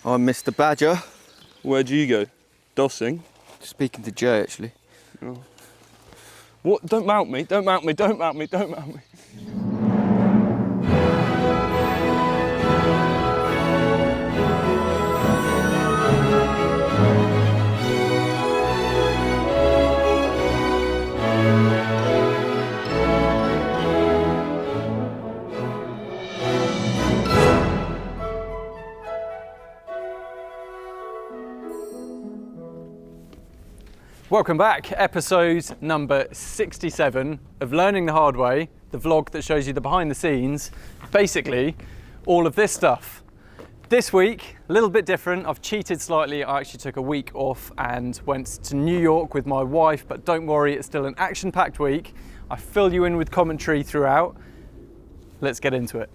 I'm Mr. Badger. Where do you go? Dossing? Speaking to Jay, actually. Oh. What? Don't mount me, don't mount me, don't mount me, don't mount me. Welcome back, episode number 67 of Learning the Hard Way, the vlog that shows you the behind the scenes, basically all of this stuff. This week, a little bit different. I've cheated slightly. I actually took a week off and went to New York with my wife, but don't worry, it's still an action-packed week. I fill you in with commentary throughout. Let's get into it.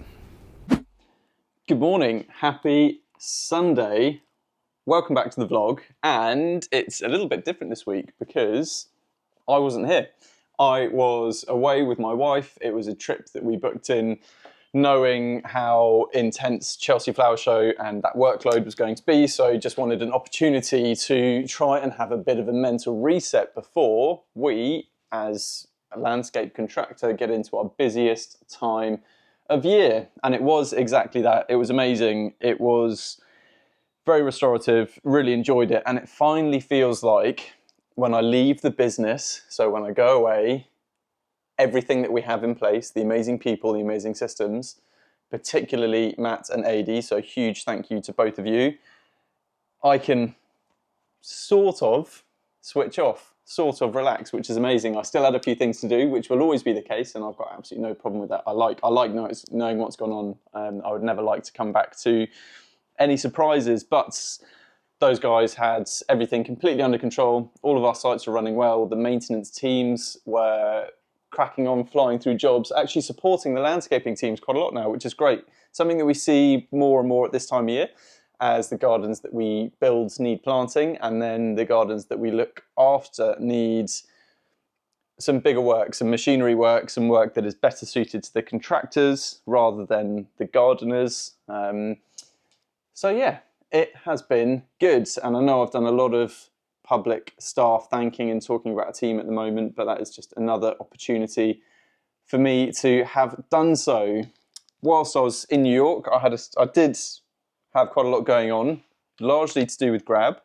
Good morning, happy Sunday. Welcome back to the vlog, and it's a little bit different this week because I wasn't here. I was away with my wife. It was a trip that we booked in knowing how intense Chelsea Flower Show and that workload was going to be, so just wanted an opportunity to try and have a bit of a mental reset before we, as a landscape contractor, get into our busiest time of year. And it was exactly that. It was amazing. It was very restorative, really enjoyed it, and it finally feels like when I leave the business, so when I go away, everything that we have in place, the amazing people, the amazing systems, particularly Matt and Adi, so huge thank you to both of you, I can sort of switch off, sort of relax, which is amazing. I still had a few things to do, which will always be the case, and I've got absolutely no problem with that. I like knowing what's gone on. I would never like to come back to any surprises, but those guys had everything completely under control. All of our sites were running well. The maintenance teams were cracking on, flying through jobs, actually supporting the landscaping teams quite a lot now, which is great. Something that we see more and more at this time of year, as the gardens that we build need planting, and then the gardens that we look after need some bigger work, some machinery work, some work that is better suited to the contractors rather than the gardeners. So yeah, it has been good, and I know I've done a lot of public staff thanking and talking about a team at the moment, but that is just another opportunity for me to have done so. Whilst I was in New York, I did have quite a lot going on, largely to do with Grab.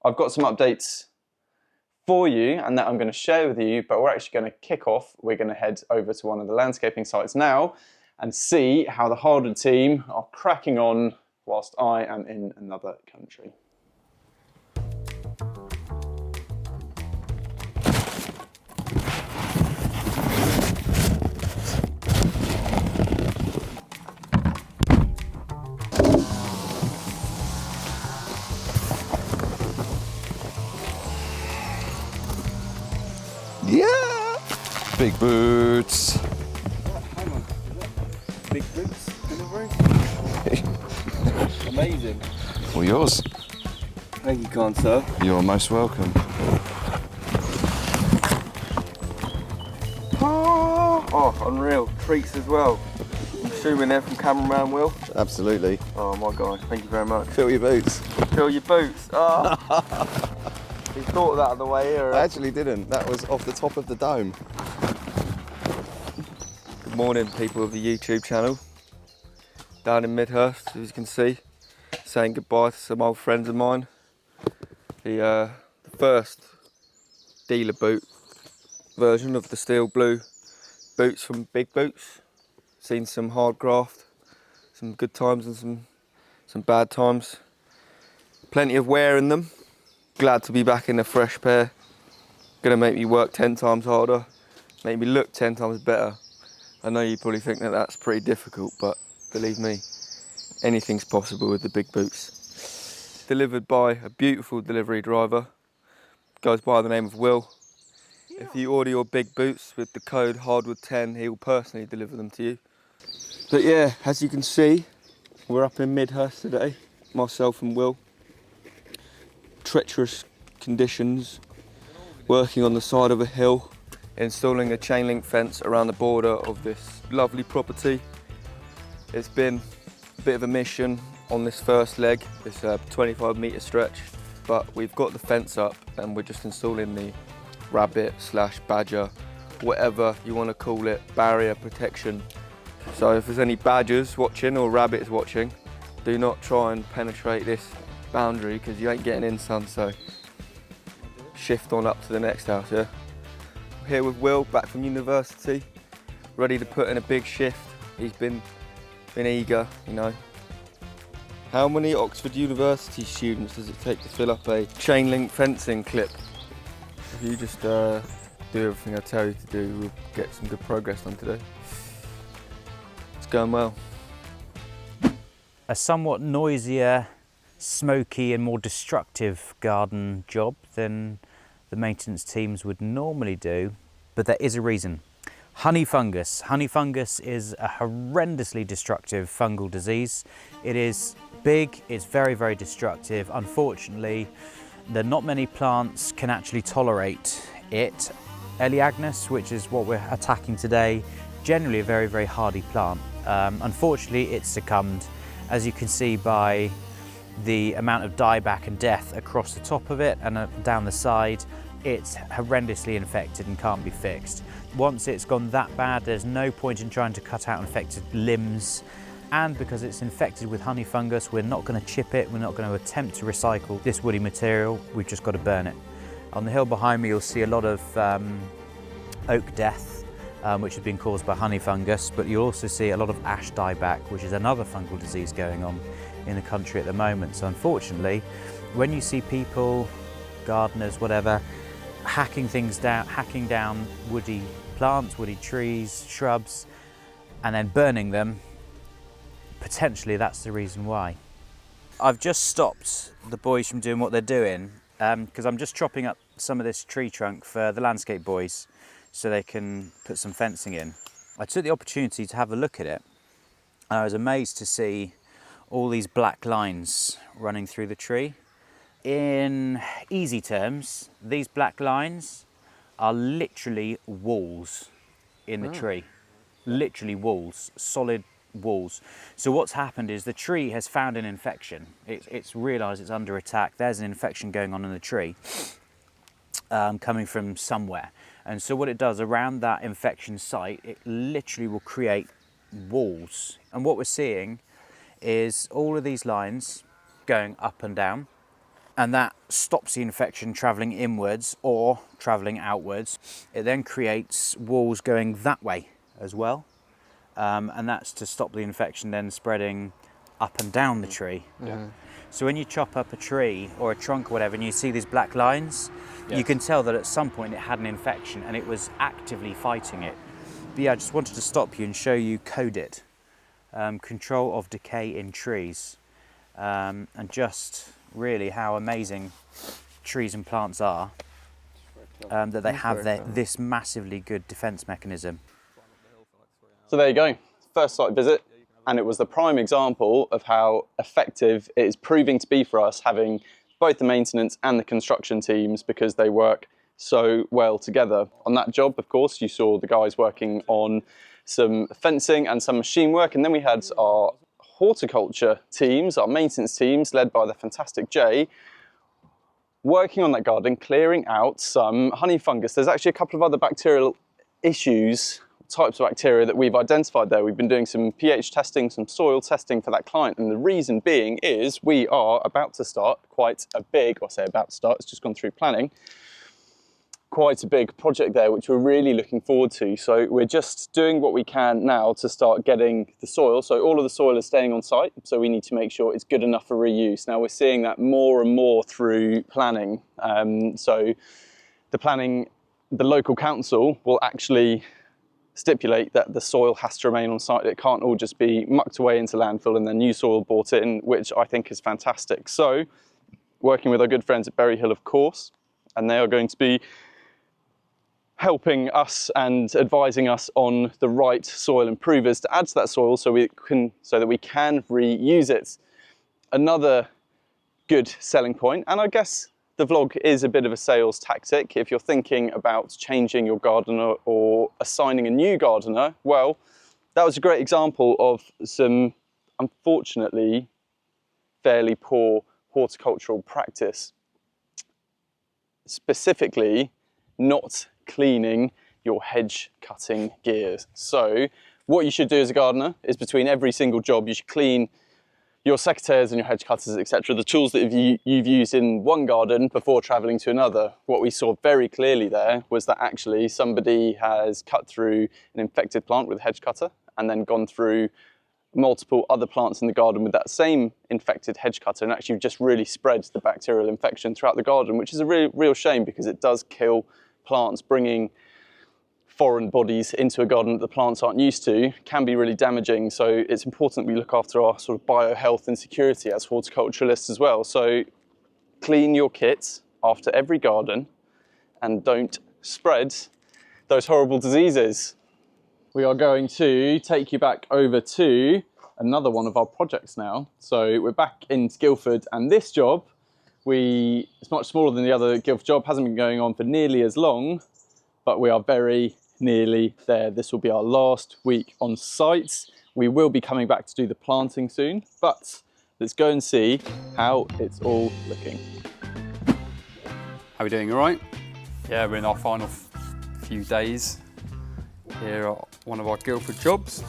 I've got some updates for you and that I'm going to share with you, but we're actually going to kick off. We're going to head over to one of the landscaping sites now and see how the Hardwood team are cracking on whilst I am in another country. Yeah! Big boots. Hang on. Big boots delivery? Amazing. All yours. Thank you, kind sir. You're most welcome. Oh, unreal. Treats as well. I'm assuming they're from cameraman Will. Absolutely. Oh my God, thank you very much. Fill your boots. Fill your boots. Oh. You thought of that on the way here? I actually didn't. That was off the top of the dome. Good morning, people of the YouTube channel. Down in Midhurst, as you can see, saying goodbye to some old friends of mine. The first dealer boot version of the steel blue boots from Big Boots. Seen some hard graft, some good times and some bad times. Plenty of wear in them. Glad to be back in a fresh pair. Gonna make me work 10 times harder, make me look 10 times better. I know you probably think that that's pretty difficult, but believe me, anything's possible with the Big Boots. Delivered by a beautiful delivery driver, goes by the name of Will. If you order your Big Boots with the code Hardwood10, he will personally deliver them to you. But yeah, as you can see, we're up in Midhurst today, myself and Will. Treacherous conditions, working on the side of a hill, installing a chain link fence around the border of this lovely property. It's been a bit of a mission, on this first leg. It's a 25-metre stretch, but we've got the fence up and we're just installing the rabbit/badger, whatever you want to call it, barrier protection. So if there's any badgers watching or rabbits watching, do not try and penetrate this boundary because you ain't getting in, son. So shift on up to the next house, yeah? Here with Will, back from university, ready to put in a big shift. He's been eager, you know. How many Oxford University students does it take to fill up a chain link fencing clip? If you just do everything I tell you to do, we'll get some good progress done today. It's going well. A somewhat noisier, smoky and more destructive garden job than the maintenance teams would normally do, but there is a reason. Honey fungus. Honey fungus is a horrendously destructive fungal disease. It is big, it's very, very destructive. Unfortunately, there are not many plants can actually tolerate it. Elaeagnus, which is what we're attacking today, generally a very, very hardy plant. Unfortunately, it's succumbed, as you can see by the amount of dieback and death across the top of it and down the side. It's horrendously infected and can't be fixed. Once it's gone that bad, there's no point in trying to cut out infected limbs. And because it's infected with honey fungus, we're not going to chip it, we're not going to attempt to recycle this woody material, we've just got to burn it. On the hill behind me, you'll see a lot of oak death, which has been caused by honey fungus, but you'll also see a lot of ash dieback, which is another fungal disease going on in the country at the moment. So unfortunately, when you see people, gardeners, whatever, hacking down woody plants, woody trees, shrubs, and then burning them, potentially that's the reason why. I've just stopped the boys from doing what they're doing because I'm just chopping up some of this tree trunk for the landscape boys so they can put some fencing in. I took the opportunity to have a look at it and I was amazed to see all these black lines running through the tree. In easy terms, these black lines are literally walls in the tree. Literally walls, solid walls. So what's happened is the tree has found an infection. It's realised it's under attack. There's an infection going on in the tree coming from somewhere. And so what it does around that infection site, it literally will create walls. And what we're seeing is all of these lines going up and down, and that stops the infection travelling inwards or travelling outwards. It then creates walls going that way as well, and that's to stop the infection then spreading up and down the tree. Yeah. So when you chop up a tree or a trunk or whatever and you see these black lines, yes, you can tell that at some point it had an infection and it was actively fighting it. But yeah, I just wanted to stop you and show you CODIT, control of decay in trees, and just really how amazing trees and plants are, that they have this massively good defence mechanism. So there you go, first site visit, and it was the prime example of how effective it is proving to be for us having both the maintenance and the construction teams, because they work so well together. On that job, of course, you saw the guys working on some fencing and some machine work, and then we had our horticulture teams, our maintenance teams, led by the fantastic Jay, working on that garden, clearing out some honey fungus. There's actually a couple of other bacterial issues, types of bacteria that we've identified there. We've been doing some pH testing, some soil testing for that client, and the reason being is we are about to start quite a big, or I say about to start, it's just gone through planning, quite a big project there, which we're really looking forward to. So we're just doing what we can now to start getting the soil. So all of the soil is staying on site, so we need to make sure it's good enough for reuse. Now we're seeing that more and more through planning. So the planning, the local council will actually stipulate that the soil has to remain on site. It can't all just be mucked away into landfill and then new soil brought in, which I think is fantastic. So working with our good friends at Berry Hill, of course, and they are going to be helping us and advising us on the right soil improvers to add to that soil so that we can reuse it. Another good selling point, and I guess the vlog is a bit of a sales tactic. If you're thinking about changing your gardener or assigning a new gardener, well, that was a great example of some, unfortunately, fairly poor horticultural practice. Specifically, not cleaning your hedge cutting gears. So what you should do as a gardener is between every single job, you should clean your secateurs and your hedge cutters, etc., the tools that you've used in one garden before travelling to another. What we saw very clearly there was that actually somebody has cut through an infected plant with a hedge cutter and then gone through multiple other plants in the garden with that same infected hedge cutter and actually just really spread the bacterial infection throughout the garden, which is a real shame because it does kill plants. Bringing foreign bodies into a garden that the plants aren't used to can be really damaging. So it's important we look after our sort of biohealth and security as horticulturalists as well. So clean your kit after every garden and don't spread those horrible diseases. We are going to take you back over to another one of our projects now. So we're back in Guildford, and this job, it's much smaller than the other Guildford job, hasn't been going on for nearly as long, but we are very nearly there. This will be our last week on site. We will be coming back to do the planting soon, but let's go and see how it's all looking. How are we doing, all right? Yeah, we're in our final few days here at one of our Guildford jobs.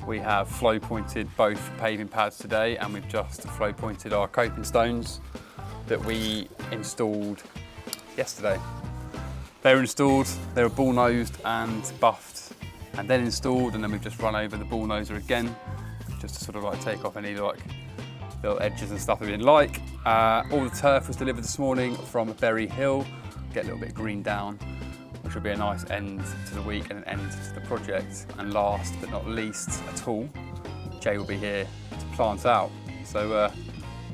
We have flow pointed both paving pads today, and we've just flow pointed our coping stones that we installed yesterday. They were installed, they were bull-nosed and buffed, and then installed, and then we've just run over the bull-noser again, just to sort of like take off any like little edges and stuff that we didn't like. All the turf was delivered this morning from Berry Hill. Get a little bit green down, which will be a nice end to the week and an end to the project. And last but not least at all, Jay will be here to plant out. So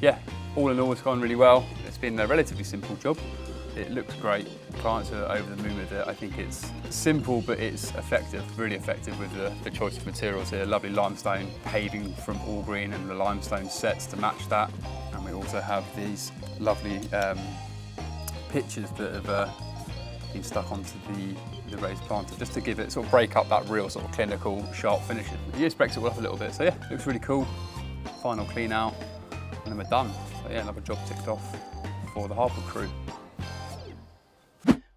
yeah, all in all it's gone really well. It's been a relatively simple job. It looks great. Clients are over the moon with it. I think it's simple, but it's effective, really effective with the choice of materials here. Lovely limestone paving from All Green and the limestone sets to match that. And we also have these lovely pictures that have been stuck onto the raised planter, just to give it, sort of break up that real sort of clinical, sharp finish. It just breaks it all up a little bit. So yeah, looks really cool. Final clean out, and then we're done. So yeah, another job ticked off for the Hardwood crew.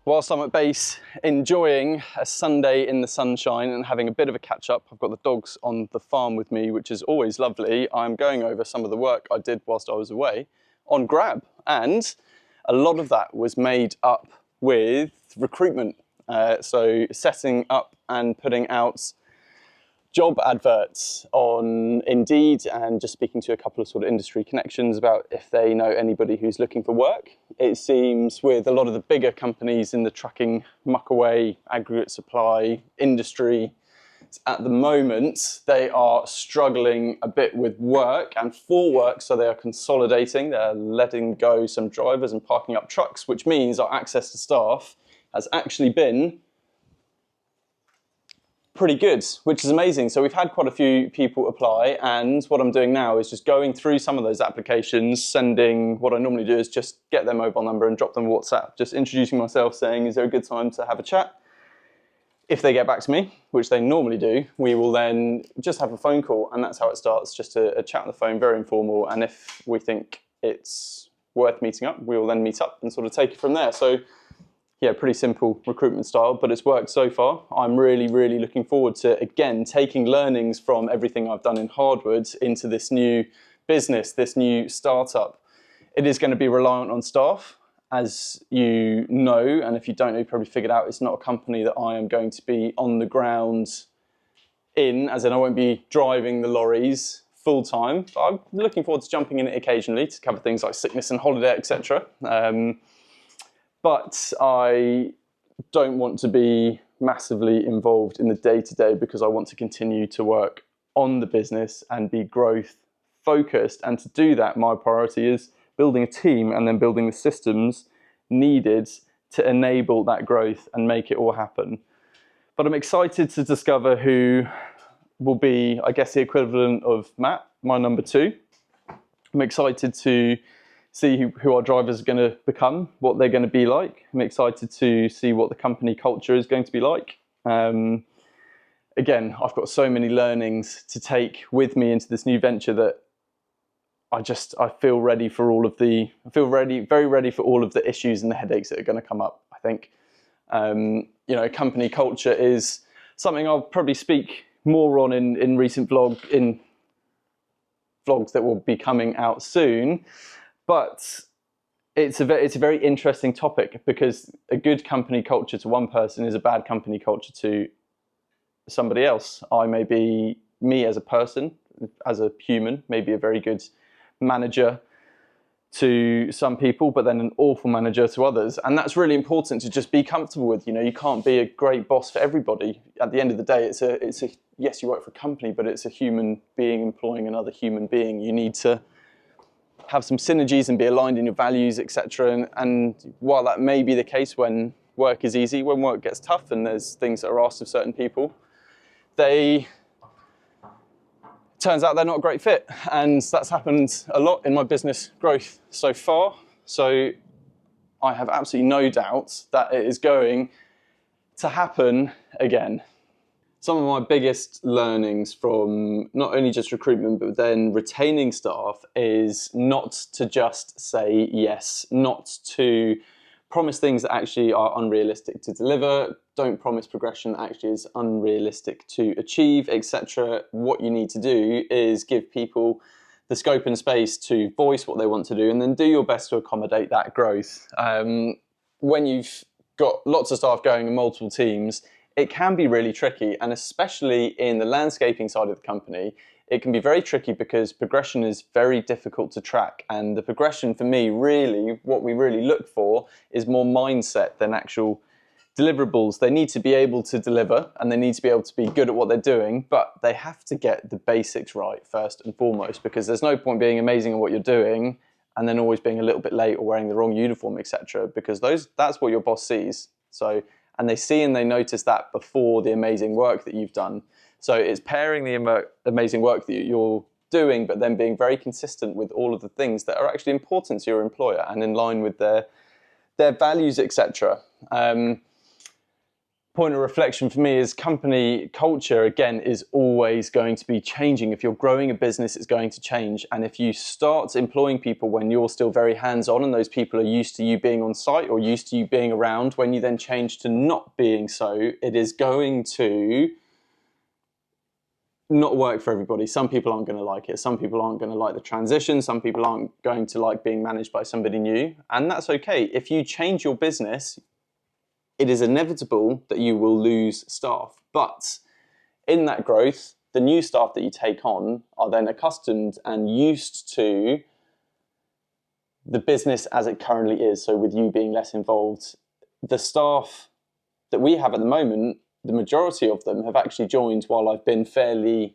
Whilst I'm at base enjoying a Sunday in the sunshine and having a bit of a catch up, I've got the dogs on the farm with me, which is always lovely. I'm going over some of the work I did whilst I was away on Grab, and a lot of that was made up with recruitment. So setting up and putting out job adverts on Indeed and just speaking to a couple of sort of industry connections about if they know anybody who's looking for work. It seems with a lot of the bigger companies in the trucking, muckaway, aggregate supply industry, at the moment they are struggling a bit with work and for work, so they are consolidating, they're letting go some drivers and parking up trucks, which means our access to staff has actually been pretty good, which is amazing. So we've had quite a few people apply, and what I'm doing now is just going through some of those applications, sending, what I normally do is just get their mobile number and drop them WhatsApp, just introducing myself, saying, is there a good time to have a chat? If they get back to me, which they normally do, we will then just have a phone call, and that's how it starts, just a chat on the phone, very informal, and if we think it's worth meeting up, we will then meet up and sort of take it from there. So yeah, pretty simple recruitment style, but it's worked so far. I'm really, really looking forward to, again, taking learnings from everything I've done in Hardwood into this new business, this new startup. It is going to be reliant on staff, as you know, and if you don't know, you probably figured out it's not a company that I am going to be on the ground in, as in I won't be driving the lorries full time. But I'm looking forward to jumping in it occasionally to cover things like sickness and holiday, etc. But I don't want to be massively involved in the day-to-day because I want to continue to work on the business and be growth focused. And to do that, my priority is building a team and then building the systems needed to enable that growth and make it all happen. But I'm excited to discover who will be, I guess, the equivalent of Matt, my number 2. I'm excited to see who our drivers are going to become, what they're going to be like. I'm excited to see what the company culture is going to be like. Again, I've got so many learnings to take with me into this new venture that I feel ready for very ready for all of the issues and the headaches that are going to come up. I think, company culture is something I'll probably speak more on in recent vlogs that will be coming out soon, but it's a very interesting topic, because a good company culture to one person is a bad company culture to somebody else. I may be, me as a person, as a human, maybe a very good manager to some people, but then an awful manager to others. And that's really important to just be comfortable with. You can't be a great boss for everybody. At the end of the day, it's a yes, you work for a company, but it's a human being employing another human being. You need to have some synergies and be aligned in your values, etc. And while that may be the case when work is easy, when work gets tough and there's things that are asked of certain people, turns out they're not a great fit. And that's happened a lot in my business growth so far. So I have absolutely no doubt that it is going to happen again. Some of my biggest learnings from not only just recruitment, but then retaining staff is not to just say yes, not to promise things that actually are unrealistic to deliver. Don't promise progression that actually is unrealistic to achieve, etc. What you need to do is give people the scope and space to voice what they want to do, and then do your best to accommodate that growth. When you've got lots of staff going in multiple teams, it can be really tricky, and especially in the landscaping side of the company, it can be very tricky because progression is very difficult to track. And the progression for me, really, what we really look for is more mindset than actual deliverables. They need to be able to deliver, and they need to be able to be good at what they're doing, but they have to get the basics right first and foremost, because there's no point being amazing at what you're doing and then always being a little bit late or wearing the wrong uniform, etc. Because that's what your boss sees. And they see and they notice that before the amazing work that you've done. So it's pairing the amazing work that you're doing, but then being very consistent with all of the things that are actually important to your employer and in line with their values, etc. Point of reflection for me is company culture, again, is always going to be changing. If you're growing a business, it's going to change. And if you start employing people when you're still very hands-on and those people are used to you being on site or used to you being around, when you then change to not being so, it is going to not work for everybody. Some people aren't going to like it. Some people aren't going to like the transition. Some people aren't going to like being managed by somebody new. And that's okay. If you change your business, it is inevitable that you will lose staff. But in that growth, the new staff that you take on are then accustomed and used to the business as it currently is. So with you being less involved, the staff that we have at the moment, the majority of them have actually joined while I've been fairly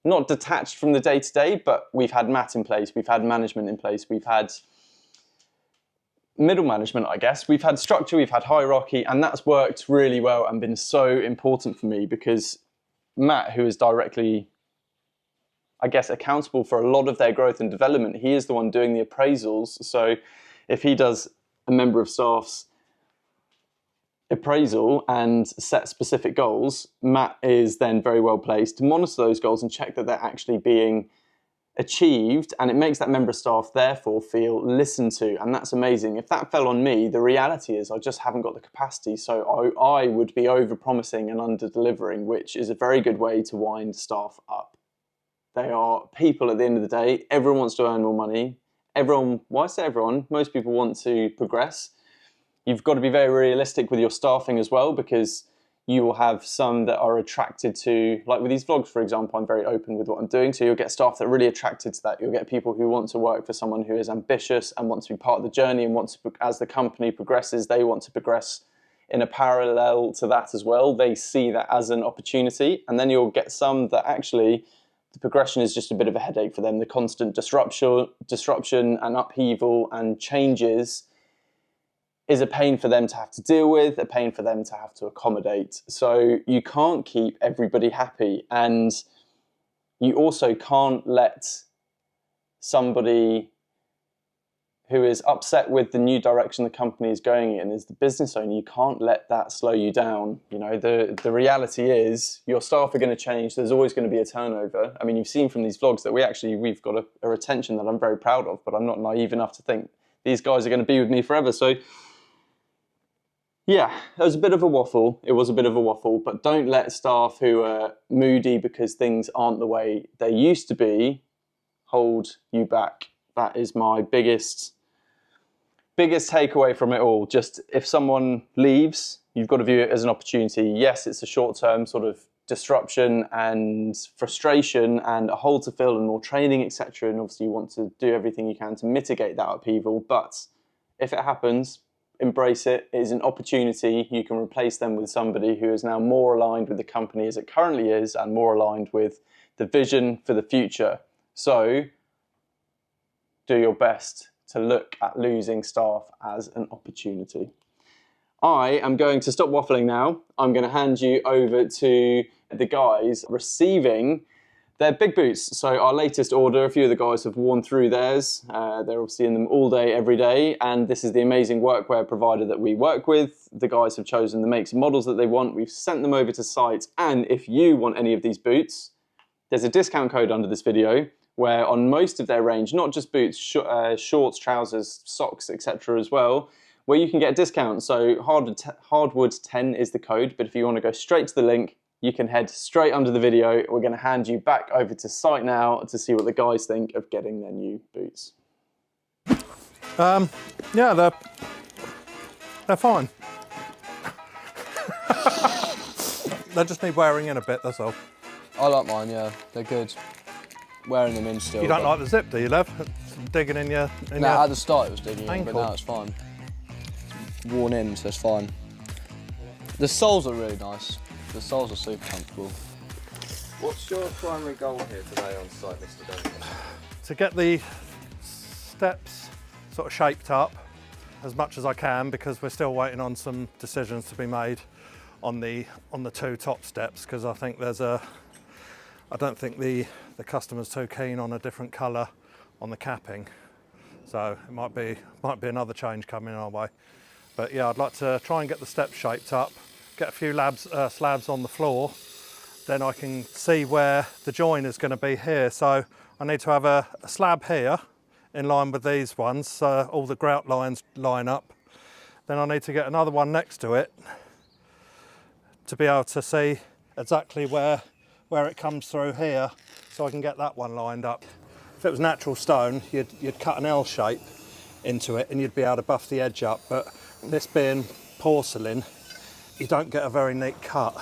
not detached from the day-to-day, but we've had Matt in place, we've had management in place, we've had middle management, I guess. We've had structure, we've had hierarchy, and that's worked really well and been so important for me, because Matt, who is directly, I guess, accountable for a lot of their growth and development, he is the one doing the appraisals. So if he does a member of staff's appraisal and set specific goals, Matt is then very well placed to monitor those goals and check that they're actually being achieved, and it makes that member of staff therefore feel listened to, and that's amazing. If that fell on me, the reality is I just haven't got the capacity, so I would be over-promising and under-delivering, which is a very good way to wind staff up. They are people at the end of the day. Everyone wants to earn more money. Everyone, why say everyone? Most people want to progress. You've got to be very realistic with your staffing as well, because you will have some that are attracted to, like with these vlogs, for example, I'm very open with what I'm doing. So you'll get staff that are really attracted to that. You'll get people who want to work for someone who is ambitious and wants to be part of the journey and wants to, as the company progresses, they want to progress in a parallel to that as well. They see that as an opportunity. And then you'll get some that actually the progression is just a bit of a headache for them. The constant disruption and upheaval and changes is a pain for them to have to deal with, a pain for them to have to accommodate. So you can't keep everybody happy, and you also can't let somebody who is upset with the new direction the company is going in, is the business owner. You can't let that slow you down. You know, the reality is your staff are going to change. There's always going to be a turnover. I mean, you've seen from these vlogs that we've got a retention that I'm very proud of, but I'm not naive enough to think these guys are going to be with me forever. So yeah, it was a bit of a waffle. It was a bit of a waffle, but don't let staff who are moody because things aren't the way they used to be hold you back. That is my biggest takeaway from it all. Just if someone leaves, you've got to view it as an opportunity. Yes, it's a short-term sort of disruption and frustration and a hole to fill and more training, etc. And obviously you want to do everything you can to mitigate that upheaval. But if it happens, embrace it. It is an opportunity. You can replace them with somebody who is now more aligned with the company as it currently is and more aligned with the vision for the future. So do your best to look at losing staff as an opportunity. I am going to stop waffling now. I'm going to hand you over to the guys receiving their big boots. So our latest order, a few of the guys have worn through theirs. They're obviously in them all day, every day. And this is the amazing workwear provider that we work with. The guys have chosen the makes and models that they want. We've sent them over to site. And if you want any of these boots, there's a discount code under this video where on most of their range, not just boots, shorts, trousers, socks, etc. as well, where you can get a discount. So Hardwood 10 is the code, but if you want to go straight to the link, you can head straight under the video. We're going to hand you back over to site now to see what the guys think of getting their new boots. Yeah, they're fine. They just need wearing in a bit, that's all. I like mine, yeah, they're good. Wearing them in still. You don't like the zip, do you, Lev? Digging in your... At the start it was digging in, ankle. but now it's fine. Worn in, so it's fine. The soles are really nice. The soles are super comfortable. What's your primary goal here today on site, Mr. Duncan? To get the steps sort of shaped up as much as I can, because we're still waiting on some decisions to be made on the two top steps, because I think I don't think the customer's too keen on a different colour on the capping, so it might be another change coming our way. But yeah, I'd like to try and get the steps shaped up, get a few slabs on the floor, then I can see where the join is going to be here. So I need to have a slab here in line with these ones, so all the grout lines line up. Then I need to get another one next to it to be able to see exactly where it comes through here, so I can get that one lined up. If it was natural stone, you'd cut an L shape into it and you'd be able to buff the edge up, but this being porcelain, you don't get a very neat cut.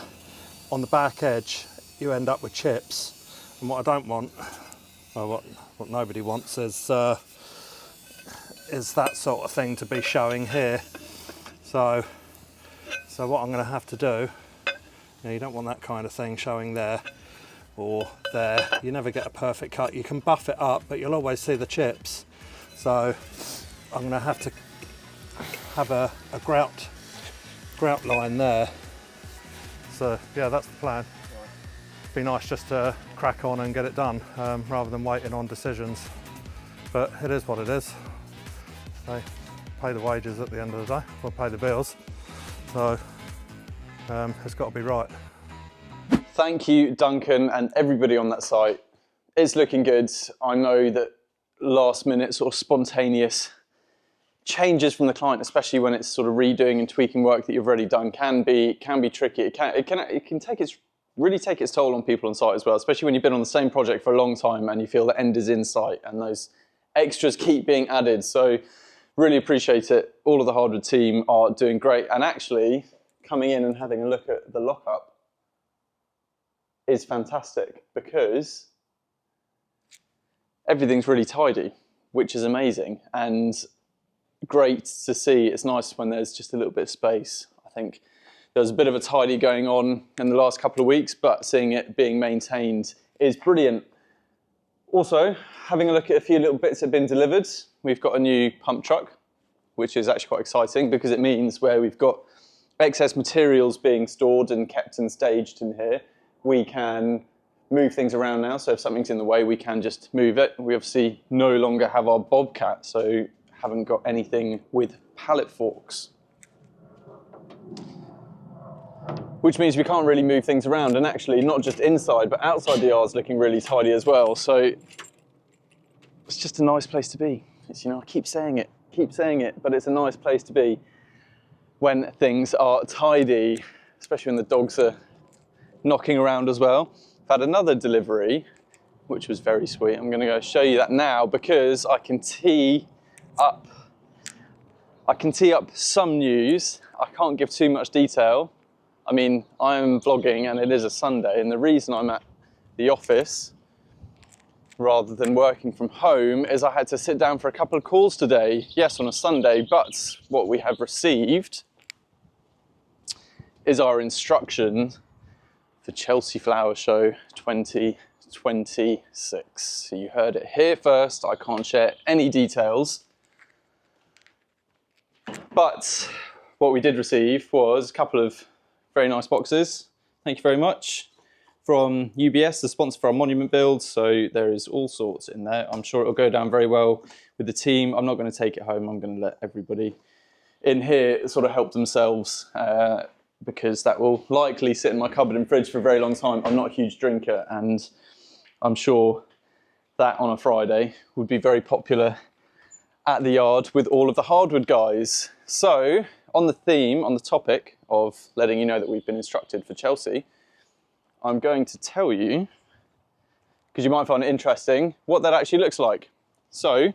On the back edge, you end up with chips, and what I don't want, well, what nobody wants is that sort of thing to be showing here. So what I'm going to have to do, you don't want that kind of thing showing there or there. You never get a perfect cut. You can buff it up, but you'll always see the chips. So I'm going to have to have a grout line there. So yeah, that's the plan. It'd be nice just to crack on and get it done rather than waiting on decisions. But it is what it is. They pay the wages at the end of the day. We'll pay the bills. So it's got to be right. Thank you, Duncan, and everybody on that site. It's looking good. I know that last minute sort of spontaneous changes from the client, especially when it's sort of redoing and tweaking work that you've already done, can be tricky. It can really take its toll on people on site as well, especially when you've been on the same project for a long time and you feel the end is in sight and those extras keep being added. So really appreciate it. All of the Hardwood team are doing great, and actually coming in and having a look at the lockup is fantastic because everything's really tidy, which is amazing and great to see. It's nice when there's just a little bit of space. I think there was a bit of a tidy going on in the last couple of weeks, but seeing it being maintained is brilliant. Also, having a look at a few little bits that have been delivered. We've got a new pump truck, which is actually quite exciting because it means where we've got excess materials being stored and kept and staged in here, we can move things around now. So if something's in the way, we can just move it. We obviously no longer have our Bobcat, so haven't got anything with pallet forks. Which means we can't really move things around, and actually not just inside but outside the yard's looking really tidy as well. So it's just a nice place to be. It's, I keep saying it, but it's a nice place to be when things are tidy, especially when the dogs are knocking around as well. I've had another delivery, which was very sweet. I'm going to go show you that now because I can tee up some news. I can't give too much detail. I mean, I'm vlogging and it is a Sunday, and the reason I'm at the office rather than working from home is I had to sit down for a couple of calls today. Yes, on a Sunday, but what we have received is our instruction for Chelsea Flower Show 2026. So you heard it here first. I can't share any details. But what we did receive was a couple of very nice boxes. Thank you very much. From UBS, the sponsor for our monument build. So there is all sorts in there. I'm sure it'll go down very well with the team. I'm not going to take it home. I'm going to let everybody in here sort of help themselves because that will likely sit in my cupboard and fridge for a very long time. I'm not a huge drinker, and I'm sure that on a Friday would be very popular at the yard with all of the hardwood guys. So on the theme, on the topic of letting you know that we've been instructed for Chelsea, I'm going to tell you, because you might find it interesting, what that actually looks like. So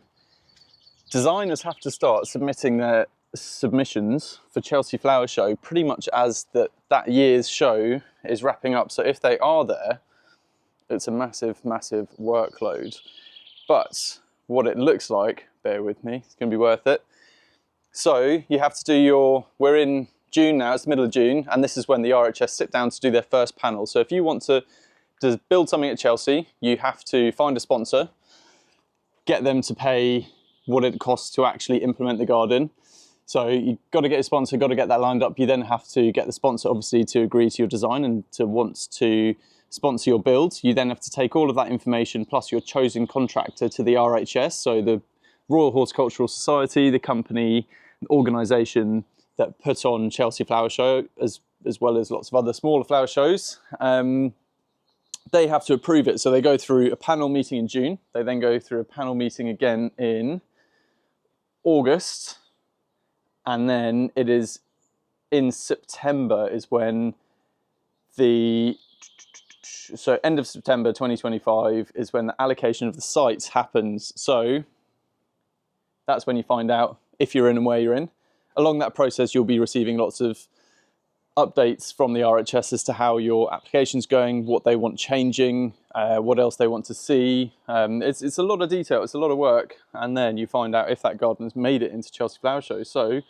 designers have to start submitting their submissions for Chelsea Flower Show pretty much as that year's show is wrapping up. So if they are there, it's a massive, massive workload. But what it looks like, bear with me, it's going to be worth it. So you have to do we're in June now, it's the middle of June, and this is when the RHS sit down to do their first panel. So if you want to build something at Chelsea, you have to find a sponsor, get them to pay what it costs to actually implement the garden. So you've got to get a sponsor, got to get that lined up. You then have to get the sponsor, obviously, to agree to your design and to want to sponsor your build. You then have to take all of that information plus your chosen contractor to the RHS, so the Royal Horticultural Society, the company, the organisation that put on Chelsea Flower Show, as well as lots of other smaller flower shows. They have to approve it. So they go through a panel meeting in June. They then go through a panel meeting again in August. And then it is in September is when so end of September 2025 is when the allocation of the sites happens. So that's when you find out if you're in and where you're in. Along that process, you'll be receiving lots of updates from the RHS as to how your application's going, what they want changing, what else they want to see. It's a lot of detail, it's a lot of work. And then you find out if that garden has made it into Chelsea Flower Show. So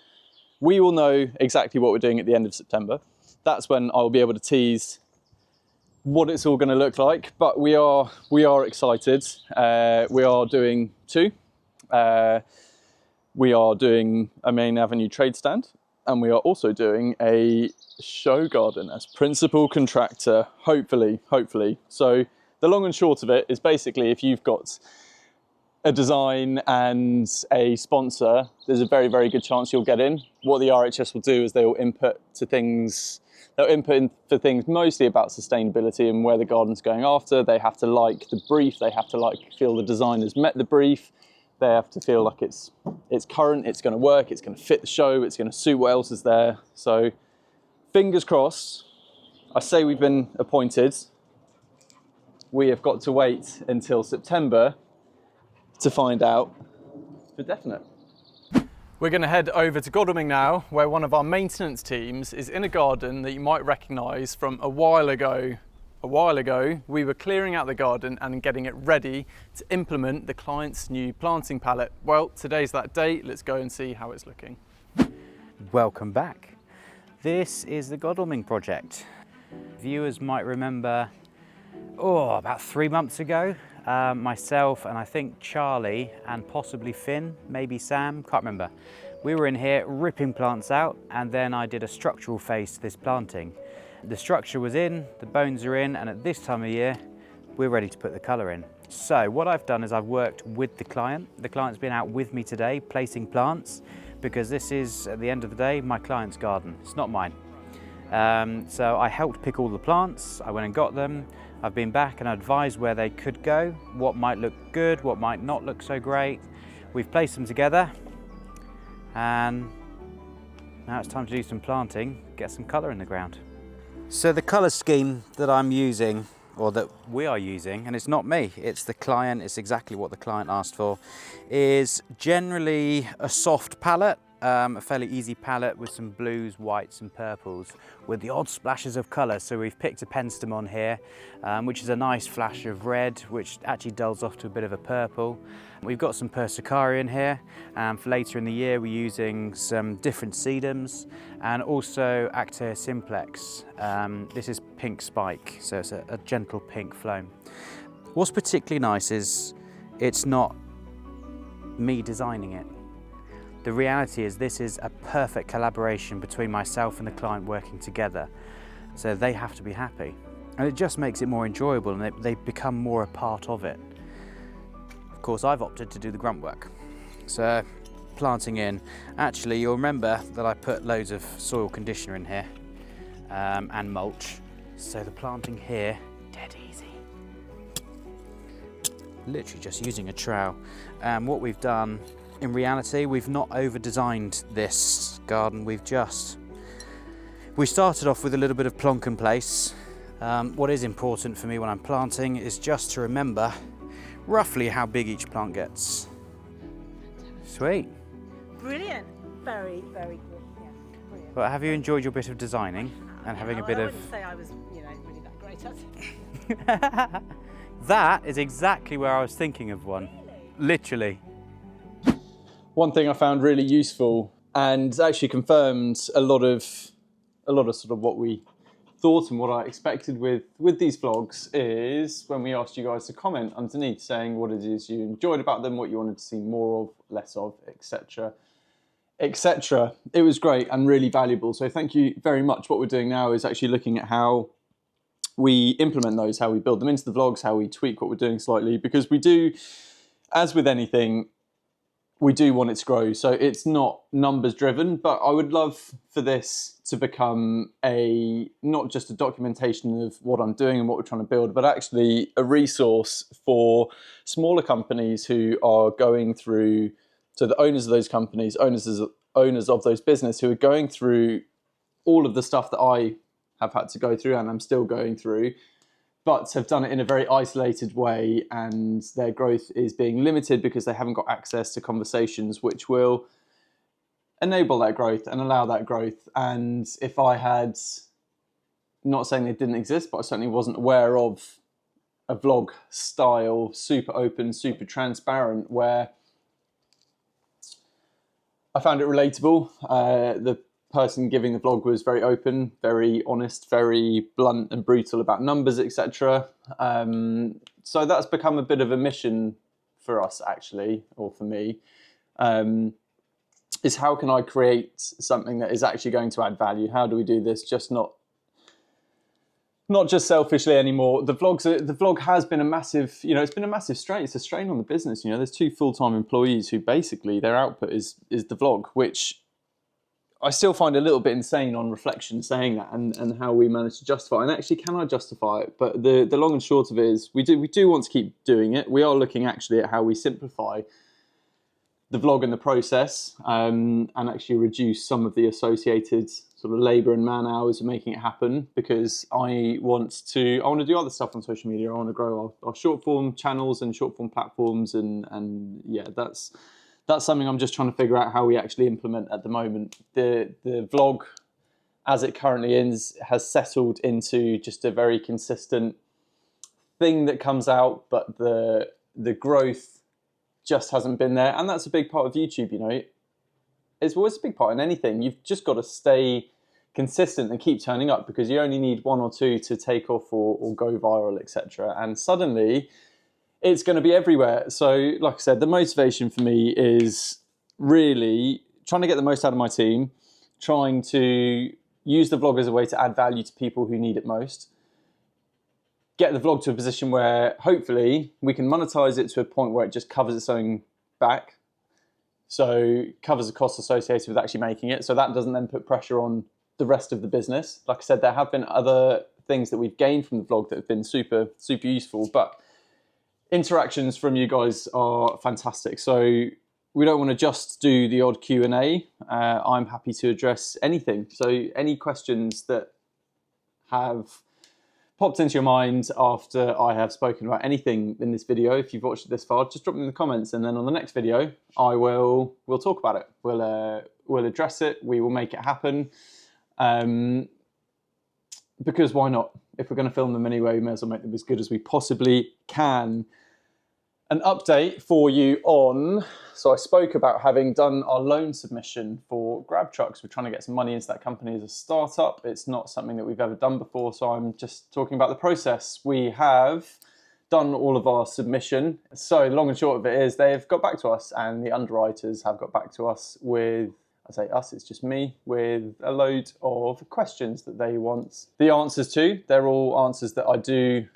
we will know exactly what we're doing at the end of September. That's when I'll be able to tease what it's all going to look like. But we are excited. We are doing two. We are doing a main avenue trade stand, and we are also doing a show garden as principal contractor, hopefully. So the long and short of it is basically if you've got a design and a sponsor, there's a very, very good chance you'll get in. What the RHS will do is they will input for things mostly about sustainability and where the garden's going after. They have to like the brief, they have to feel the design has met the brief. They have to feel like it's current, it's going to work, it's going to fit the show, it's going to suit what else is there. So fingers crossed. I say we've been appointed. We have got to wait until September to find out for definite. We're going to head over to Godalming now, where one of our maintenance teams is in a garden that you might recognise from a while ago. A while ago, we were clearing out the garden and getting it ready to implement the client's new planting palette. Well, today's that day. Let's go and see how it's looking. Welcome back. This is the Godalming project. Viewers might remember, about 3 months ago, myself and I think Charlie and possibly Finn, maybe Sam, can't remember. We were in here ripping plants out, and then I did a structural phase to this planting. The structure was in, the bones are in, and at this time of year, we're ready to put the colour in. So what I've done is I've worked with the client. The client's been out with me today placing plants because this is, at the end of the day, my client's garden. It's not mine. So I helped pick all the plants. I went and got them. I've been back and advised where they could go, what might look good, what might not look so great. We've placed them together and now it's time to do some planting, get some colour in the ground. So the colour scheme that I'm using, or that we are using, and it's not me, it's the client, it's exactly what the client asked for, is generally a soft palette, a fairly easy palette with some blues, whites and purples with the odd splashes of colour. So we've picked a penstemon here, which is a nice flash of red, which actually dulls off to a bit of a purple. We've got some Persicarian here, and for later in the year we're using some different sedums and also Actaea simplex. This is pink spike, so it's a gentle pink floam. What's particularly nice is it's not me designing it. The reality is this is a perfect collaboration between myself and the client working together. So they have to be happy. And it just makes it more enjoyable and they become more a part of it. Of course, I've opted to do the grunt work. So planting in, actually you'll remember that I put loads of soil conditioner in here and mulch. So the planting here, dead easy. Literally just using a trowel. What we've done, in reality, we've not over-designed this garden. We started off with a little bit of plonk and place. What is important for me when I'm planting is just to remember roughly how big each plant gets. Sweet. Brilliant. Very, very good. Yeah, brilliant. But have you enjoyed your bit of designing and having a bit I of... wouldn't say I was, really that great at it. That is exactly where I was thinking of one. Literally. One thing I found really useful and actually confirmed a lot of sort of what we thought and what I expected with these vlogs is when we asked you guys to comment underneath saying what it is you enjoyed about them, what you wanted to see more of, less of, etc. etc. It was great and really valuable. So thank you very much. What we're doing now is actually looking at how we implement those, how we build them into the vlogs, how we tweak what we're doing slightly, because we do, as with anything, we do want it to grow. So it's not numbers driven, but I would love for this to become not just a documentation of what I'm doing and what we're trying to build, but actually a resource for smaller companies who are going through, so the owners of those companies, owners of those business who are going through all of the stuff that I have had to go through and I'm still going through, but have done it in a very isolated way, and their growth is being limited because they haven't got access to conversations which will enable that growth and allow that growth. And if I had, not saying they didn't exist, but I certainly wasn't aware of a vlog style, super open, super transparent, where I found it relatable. The person giving the vlog was very open, very honest, very blunt and brutal about numbers, etc. So that's become a bit of a mission for us, actually, or for me, is how can I create something that is actually going to add value? How do we do this just not just selfishly anymore? The vlog has been a massive, it's been a massive strain. It's a strain on the business. There's 2 full-time employees who basically their output is the vlog, which I still find a little bit insane on reflection saying that and how we manage to justify it. And actually, can I justify it? But the long and short of it is we do want to keep doing it. We are looking actually at how we simplify the vlog and the process and actually reduce some of the associated sort of labour and man hours of making it happen, because I want to do other stuff on social media. I want to grow our short form channels and short form platforms and yeah, that's something I'm just trying to figure out how we actually implement at the moment. The vlog, as it currently is, has settled into just a very consistent thing that comes out, but the growth just hasn't been there. And that's a big part of YouTube, It's always a big part in anything. You've just got to stay consistent and keep turning up, because you only need 1 or 2 to take off or go viral, etc. And suddenly it's going to be everywhere. So, like I said, the motivation for me is really trying to get the most out of my team, trying to use the vlog as a way to add value to people who need it most, get the vlog to a position where hopefully we can monetize it to a point where it just covers its own back. So covers the costs associated with actually making it. So that doesn't then put pressure on the rest of the business. Like I said, there have been other things that we've gained from the vlog that have been super, super useful, but interactions from you guys are fantastic. So we don't want to just do the odd Q&A. I'm happy to address anything. So any questions that have popped into your mind after I have spoken about anything in this video, if you've watched it this far, just drop them in the comments, and then on the next video, we'll talk about it. We'll address it. We will make it happen. Because why not? If we're going to film them anyway, we may as well make them as good as we possibly can. An update for you on, so I spoke about having done our loan submission for grab trucks. We're trying to get some money into that company as a startup. It's not something that we've ever done before, so I'm just talking about the process. We have done all of our submission. So the long and short of it is they've got back to us, and the underwriters have got back to us with, I say us, it's just me, with a load of questions that they want the answers to. They're all answers that I do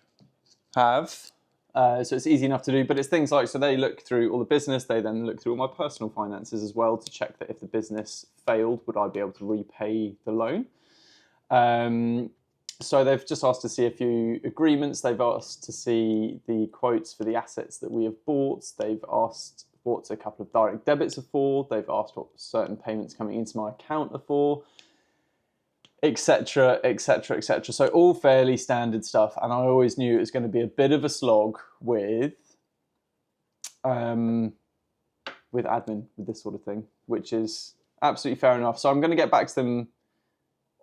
have. So it's easy enough to do, but it's things like, so they look through all the business, they then look through all my personal finances as well to check that if the business failed, would I be able to repay the loan? So they've just asked to see a few agreements, they've asked to see the quotes for the assets that we have bought, they've asked what a couple of direct debits are for, they've asked what certain payments coming into my account are for, etc, etc, etc. So all fairly standard stuff, and I always knew it was going to be a bit of a slog with admin with this sort of thing, which is absolutely fair enough. So I'm going to get back to them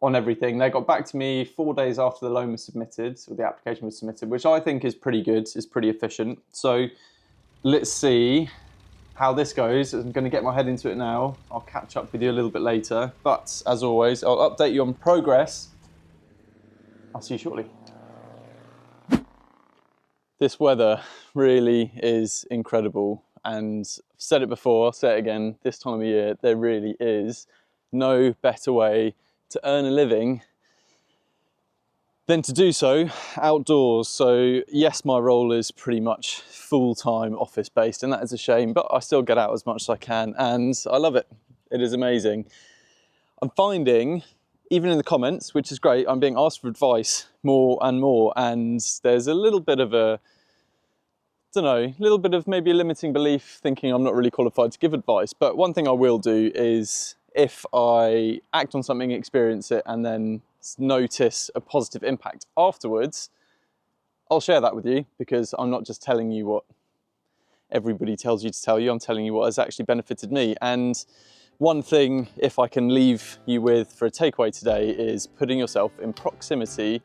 on everything. They got back to me 4 days after the loan was submitted, or the application was submitted, which I think is pretty good, is pretty efficient. So let's see how this goes. I'm going to get my head into it now. I'll catch up with you a little bit later. But as always, I'll update you on progress. I'll see you shortly. This weather really is incredible. And I've said it before, I'll say it again, this time of year, there really is no better way to earn a living than to do so outdoors. So yes, my role is pretty much full-time office-based, and that is a shame, but I still get out as much as I can, and I love it. It is amazing. I'm finding, even in the comments, which is great, I'm being asked for advice more and more, and there's a little bit of a, little bit of maybe a limiting belief, thinking I'm not really qualified to give advice. But one thing I will do is, if I act on something, experience it, and then notice a positive impact afterwards, I'll share that with you, because I'm not just telling you what everybody tells you to tell you, I'm telling you what has actually benefited me. And one thing, if I can leave you with for a takeaway today, is putting yourself in proximity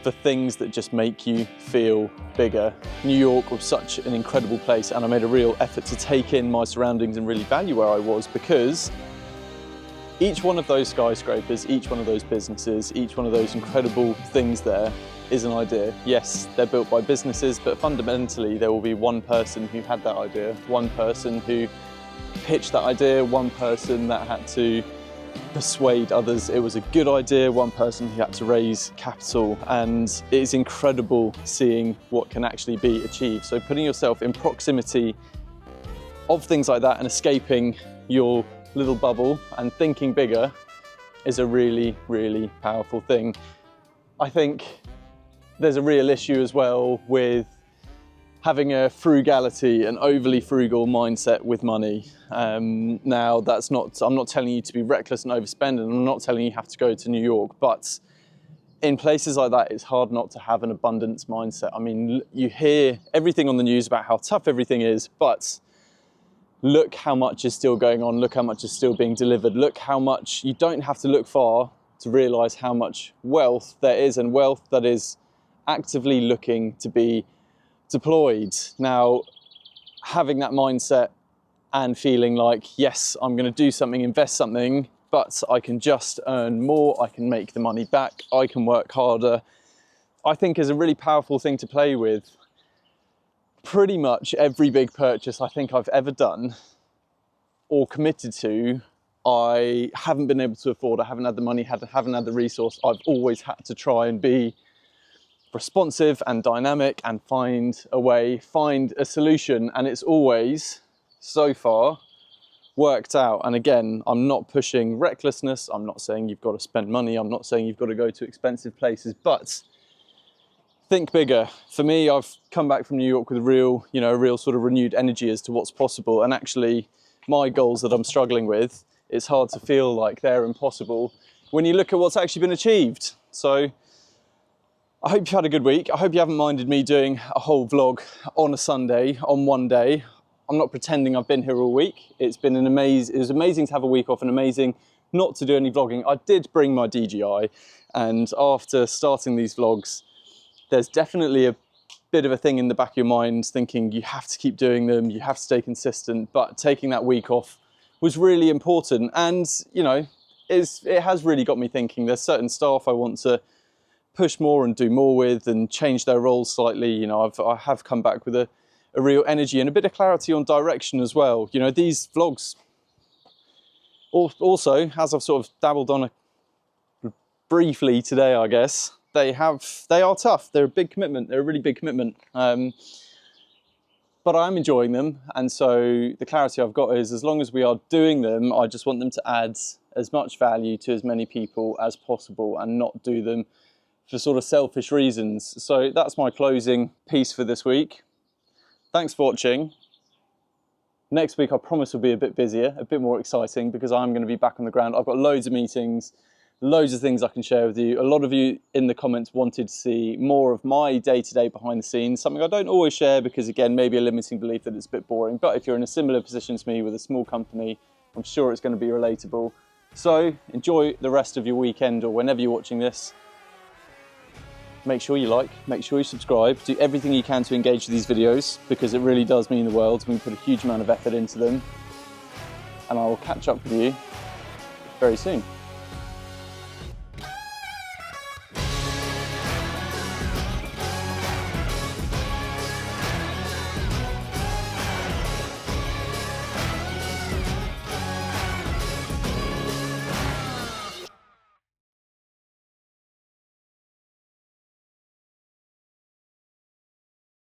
for things that just make you feel bigger. New York was such an incredible place, and I made a real effort to take in my surroundings and really value where I was, because each one of those skyscrapers, each one of those businesses, each one of those incredible things there is an idea. Yes, they're built by businesses, but fundamentally there will be one person who had that idea, one person who pitched that idea, one person that had to persuade others it was a good idea, one person who had to raise capital, and it is incredible seeing what can actually be achieved. So putting yourself in proximity of things like that and escaping your little bubble and thinking bigger is a really, really powerful thing. I think there's a real issue as well with having a frugality, an overly frugal mindset with money. Now, that's not, I'm not telling you to be reckless and overspend, and I'm not telling you have to go to New York, but in places like that, it's hard not to have an abundance mindset. I mean, you hear everything on the news about how tough everything is, but look how much is still going on, look how much is still being delivered, look how much, you don't have to look far to realise how much wealth there is, and wealth that is actively looking to be deployed. Now, having that mindset and feeling like, yes, I'm going to do something, invest something, but I can just earn more, I can make the money back, I can work harder, I think is a really powerful thing to play with. Pretty much every big purchase I think I've ever done or committed to, I haven't been able to afford, I haven't had the money, haven't had the resource. I've always had to try and be responsive and dynamic and find a way, find a solution, and it's always, so far, worked out. And again, I'm not pushing recklessness, I'm not saying you've got to spend money, I'm not saying you've got to go to expensive places, but think bigger. For me, I've come back from New York with a real sort of renewed energy as to what's possible, and actually my goals that I'm struggling with, it's hard to feel like they're impossible when you look at what's actually been achieved. So I hope you've had a good week. I hope you haven't minded me doing a whole vlog on a Sunday, on one day. I'm not pretending I've been here all week. It was amazing to have a week off and amazing not to do any vlogging. I did bring my DJI, and after starting these vlogs, there's definitely a bit of a thing in the back of your mind thinking you have to keep doing them, you have to stay consistent, but taking that week off was really important. And, you know, it has really got me thinking. There's certain staff I want to push more and do more with and change their roles slightly. You know, I have come back with a real energy and a bit of clarity on direction as well. You know, these vlogs also, as I've sort of dabbled on briefly today, I guess, they are tough. They're a big commitment. They're a really big commitment. But I'm enjoying them. And so the clarity I've got is, as long as we are doing them, I just want them to add as much value to as many people as possible and not do them for sort of selfish reasons. So that's my closing piece for this week. Thanks for watching. Next week, I promise, will be a bit busier, a bit more exciting, because I'm going to be back on the ground. I've got loads of meetings, loads of things I can share with you. A lot of you in the comments wanted to see more of my day-to-day behind the scenes, something I don't always share because, again, maybe a limiting belief that it's a bit boring. But if you're in a similar position to me with a small company, I'm sure it's going to be relatable. So enjoy the rest of your weekend or whenever you're watching this. Make sure you like, make sure you subscribe, do everything you can to engage with these videos, because it really does mean the world. We put a huge amount of effort into them. And I will catch up with you very soon.